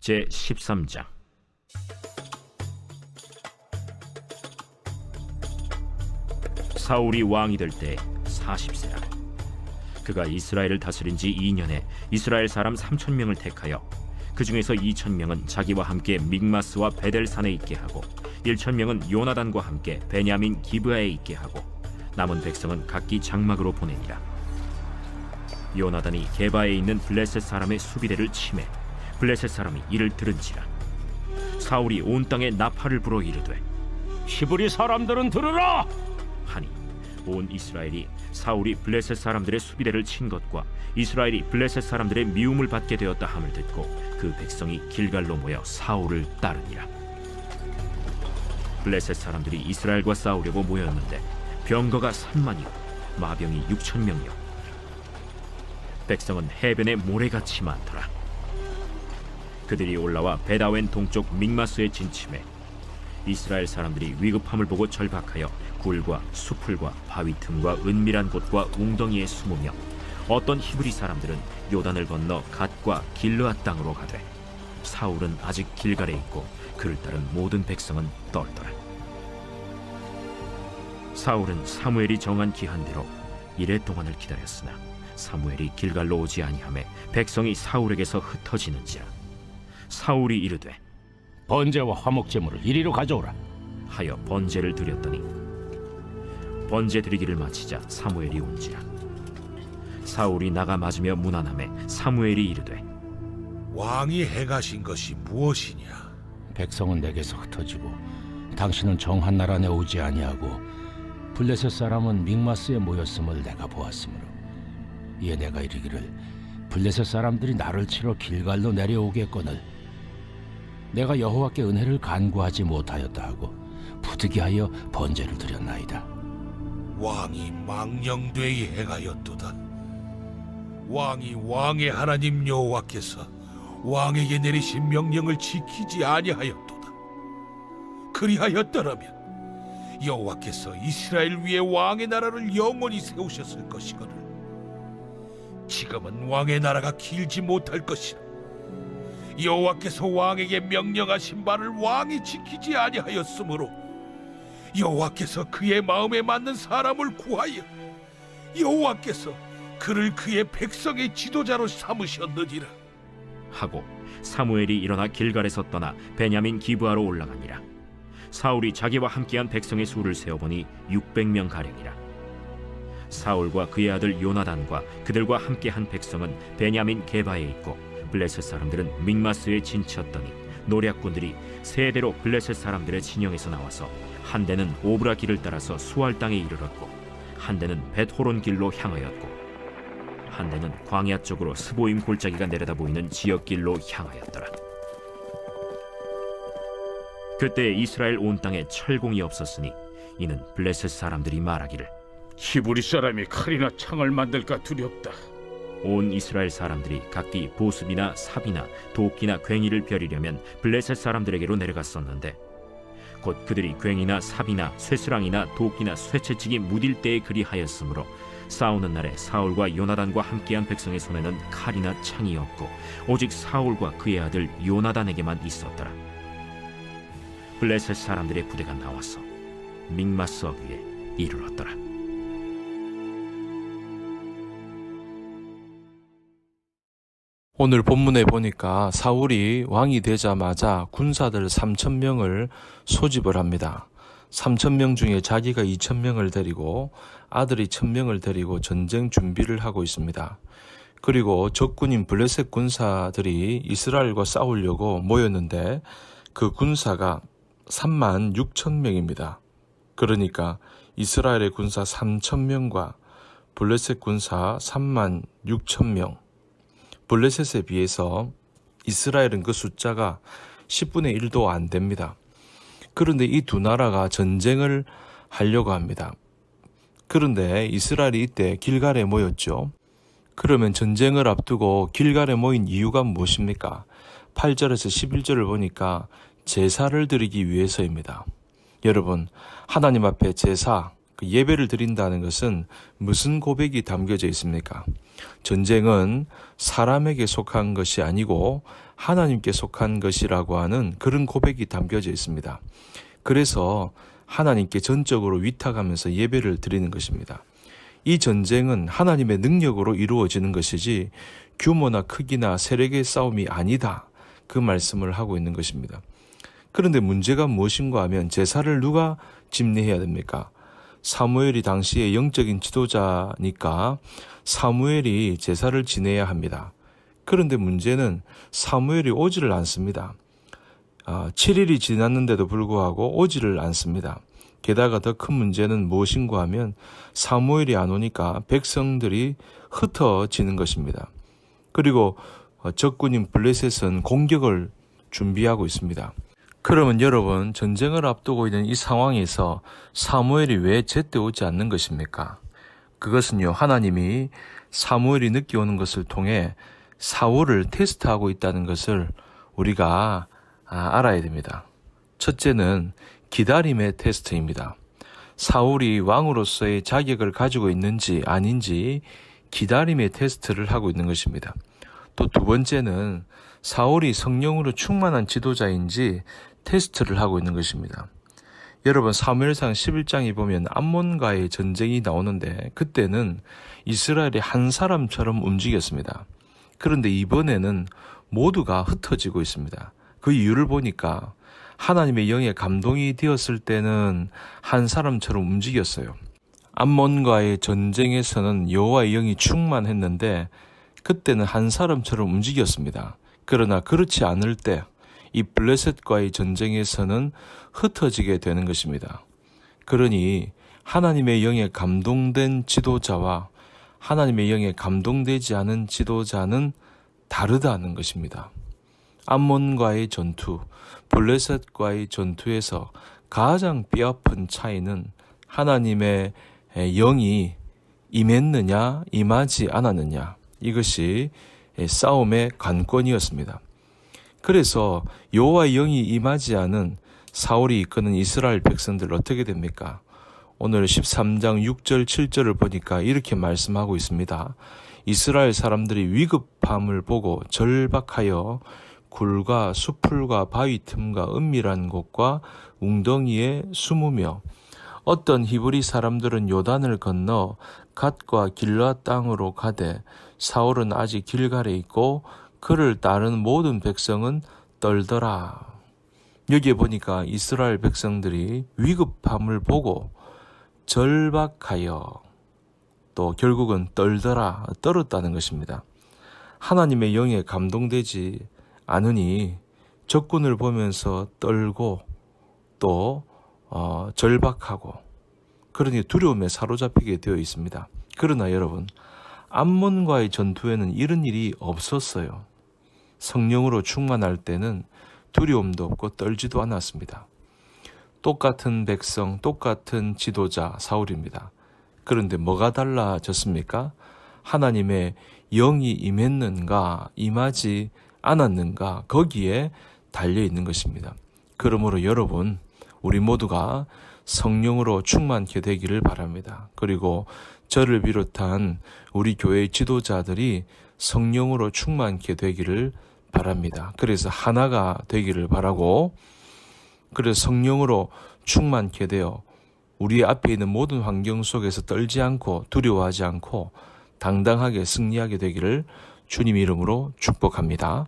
제13장. 사울이 왕이 될 때 40세라. 그가 이스라엘을 다스린 지 2년에 이스라엘 사람 3,000명을 택하여 그 중에서 2,000명은 자기와 함께 믹마스와 베델산에 있게 하고 1,000명은 요나단과 함께 베냐민 기브아에 있게 하고 남은 백성은 각기 장막으로 보내니라. 요나단이 게바에 있는 블레셋 사람의 수비대를 치매 블레셋 사람이 이를 들은지라. 사울이 온 땅에 나팔을 불어 이르되 히브리 사람들은 들으라! 하니 온 이스라엘이 사울이 블레셋 사람들의 수비대를 친 것과 이스라엘이 블레셋 사람들의 미움을 받게 되었다 함을 듣고 그 백성이 길갈로 모여 사울을 따르니라. 블레셋 사람들이 이스라엘과 싸우려고 모였는데 병거가 3만이요 마병이 6,000명이요 백성은 해변에 모래같이 많더라. 그들이 올라와 베다웬 동쪽 믹마스에 진침해 이스라엘 사람들이 위급함을 보고 절박하여 굴과 수풀과 바위 틈과 은밀한 곳과 웅덩이에 숨으며 어떤 히브리 사람들은 요단을 건너 갓과 길르앗 땅으로 가되 사울은 아직 길갈에 있고 그를 따른 모든 백성은 떨더라. 사울은 사무엘이 정한 기한대로 이레 동안을 기다렸으나 사무엘이 길갈로 오지 아니하매 백성이 사울에게서 흩어지는지라. 사울이 이르되 번제와 화목제물을 이리로 가져오라. 하여 번제를 드렸더니 번제 드리기를 마치자 사무엘이 온지라. 사울이 나가 맞으며 문안하매 사무엘이 이르되 왕이 행하신 것이 무엇이냐? 백성은 내게서 흩어지고 당신은 정한 나라 내 오지 아니하고 블레셋 사람은 믹마스에 모였음을 내가 보았으므로 이에 내가 이르기를 블레셋 사람들이 나를 치러 길갈로 내려오겠거늘 내가 여호와께 은혜를 간구하지 못하였다 하고 부득이하여 번제를 드렸나이다. 왕이 망령되이 행하였도다. 왕이 왕의 하나님 여호와께서 왕에게 내리신 명령을 지키지 아니하였도다. 그리하였더라면 여호와께서 이스라엘 위에 왕의 나라를 영원히 세우셨을 것이거늘 지금은 왕의 나라가 길지 못할 것이라. 여호와께서 왕에게 명령하신 바를 왕이 지키지 아니하였으므로 여호와께서 그의 마음에 맞는 사람을 구하여 여호와께서 그를 그의 백성의 지도자로 삼으셨느니라. 하고 사무엘이 일어나 길갈에서 떠나 베냐민 기브아로 올라가니라. 사울이 자기와 함께한 백성의 수를 세어보니 600명 가량이라. 사울과 그의 아들 요나단과 그들과 함께한 백성은 베냐민 게바에 있고 블레셋 사람들은 믹마스에 진치었더니 노략군들이 세 대로 블레셋 사람들의 진영에서 나와서 한 대는 오브라 길을 따라서 수알 땅에 이르렀고 한 대는 벳호론 길로 향하였고 한 대는 광야 쪽으로 스보임 골짜기가 내려다 보이는 지역길로 향하였더라. 그때 이스라엘 온 땅에 철공이 없었으니 이는 블레셋 사람들이 말하기를 히브리 사람이 칼이나 창을 만들까 두렵다. 온 이스라엘 사람들이 각기 보습이나 삽이나 도끼나 괭이를 벼리려면 블레셋 사람들에게로 내려갔었는데 곧 그들이 괭이나 삽이나 쇠스랑이나 도끼나 쇠채찍이 무딜 때에 그리하였으므로 싸우는 날에 사울과 요나단과 함께한 백성의 손에는 칼이나 창이 없고 오직 사울과 그의 아들 요나단에게만 있었더라. 블레셋 사람들의 부대가 나와서 믹마스 어귀에 이르렀더라. 오늘 본문에 보니까 사울이 왕이 되자마자 군사들 3,000명을 소집을 합니다. 3,000명 중에 자기가 2,000명을 데리고 아들이 1,000명을 데리고 전쟁 준비를 하고 있습니다. 그리고 적군인 블레셋 군사들이 이스라엘과 싸우려고 모였는데 그 군사가 36,000명입니다. 그러니까 이스라엘의 군사 3,000명과 블레셋 군사 36,000명. 블레셋에 비해서 이스라엘은 그 숫자가 10분의 1도 안 됩니다. 그런데 이 두 나라가 전쟁을 하려고 합니다. 그런데 이스라엘이 이때 길갈에 모였죠. 그러면 전쟁을 앞두고 길갈에 모인 이유가 무엇입니까? 8절에서 11절을 보니까 제사를 드리기 위해서입니다. 여러분, 하나님 앞에 제사, 예배를 드린다는 것은 무슨 고백이 담겨져 있습니까? 전쟁은 사람에게 속한 것이 아니고 하나님께 속한 것이라고 하는 그런 고백이 담겨져 있습니다. 그래서 하나님께 전적으로 위탁하면서 예배를 드리는 것입니다. 이 전쟁은 하나님의 능력으로 이루어지는 것이지 규모나 크기나 세력의 싸움이 아니다. 그 말씀을 하고 있는 것입니다. 그런데 문제가 무엇인가 하면 제사를 누가 집례해야 됩니까? 사무엘이 당시의 영적인 지도자니까 사무엘이 제사를 지내야 합니다. 그런데 문제는 사무엘이 오지를 않습니다. 7일이 지났는데도 불구하고 오지를 않습니다. 게다가 더 큰 문제는 무엇인가 하면 사무엘이 안 오니까 백성들이 흩어지는 것입니다. 그리고 적군인 블레셋은 공격을 준비하고 있습니다. 그러면 여러분, 전쟁을 앞두고 있는 이 상황에서 사무엘이 왜 제때 오지 않는 것입니까? 그것은요, 하나님이 사무엘이 늦게 오는 것을 통해 사울을 테스트하고 있다는 것을 우리가 알아야 됩니다. 첫째는 기다림의 테스트입니다. 사울이 왕으로서의 자격을 가지고 있는지 아닌지 기다림의 테스트를 하고 있는 것입니다. 또 두 번째는 사울이 성령으로 충만한 지도자인지 테스트를 하고 있는 것입니다. 여러분, 사무엘상 11장에 보면 암몬과의 전쟁이 나오는데 그때는 이스라엘이 한 사람처럼 움직였습니다. 그런데 이번에는 모두가 흩어지고 있습니다. 그 이유를 보니까 하나님의 영에 감동이 되었을 때는 한 사람처럼 움직였어요. 암몬과의 전쟁에서는 여호와의 영이 충만했는데 그때는 한 사람처럼 움직였습니다. 그러나 그렇지 않을 때 이 블레셋과의 전쟁에서는 흩어지게 되는 것입니다. 그러니 하나님의 영에 감동된 지도자와 하나님의 영에 감동되지 않은 지도자는 다르다는 것입니다. 암몬과의 전투, 블레셋과의 전투에서 가장 뼈아픈 차이는 하나님의 영이 임했느냐 임하지 않았느냐, 이것이 싸움의 관건이었습니다. 그래서 여호와의 영이 임하지 않은 사울이 이끄는 이스라엘 백성들 어떻게 됩니까? 오늘 13장 6절 7절을 보니까 이렇게 말씀하고 있습니다. 이스라엘 사람들이 위급함을 보고 절박하여 굴과 수풀과 바위 틈과 은밀한 곳과 웅덩이에 숨으며, 어떤 히브리 사람들은 요단을 건너 갓과 길르앗 땅으로 가되 사울은 아직 길갈에 있고 그를 따르는 모든 백성은 떨더라. 여기에 보니까 이스라엘 백성들이 위급함을 보고 절박하여 또 결국은 떨었다는 것입니다. 하나님의 영에 감동되지 않으니 적군을 보면서 떨고 또 절박하고, 그러니 두려움에 사로잡히게 되어 있습니다. 그러나 여러분, 암몬과의 전투에는 이런 일이 없었어요. 성령으로 충만할 때는 두려움도 없고 떨지도 않았습니다. 똑같은 백성, 똑같은 지도자 사울입니다. 그런데 뭐가 달라졌습니까? 하나님의 영이 임했는가 임하지 않았는가, 거기에 달려있는 것입니다. 그러므로 여러분, 우리 모두가 성령으로 충만케 되기를 바랍니다. 그리고 저를 비롯한 우리 교회의 지도자들이 성령으로 충만케 되기를 바랍니다. 그래서 하나가 되기를 바라고, 그래서 성령으로 충만케 되어 우리 앞에 있는 모든 환경 속에서 떨지 않고 두려워하지 않고 당당하게 승리하게 되기를 주님 이름으로 축복합니다.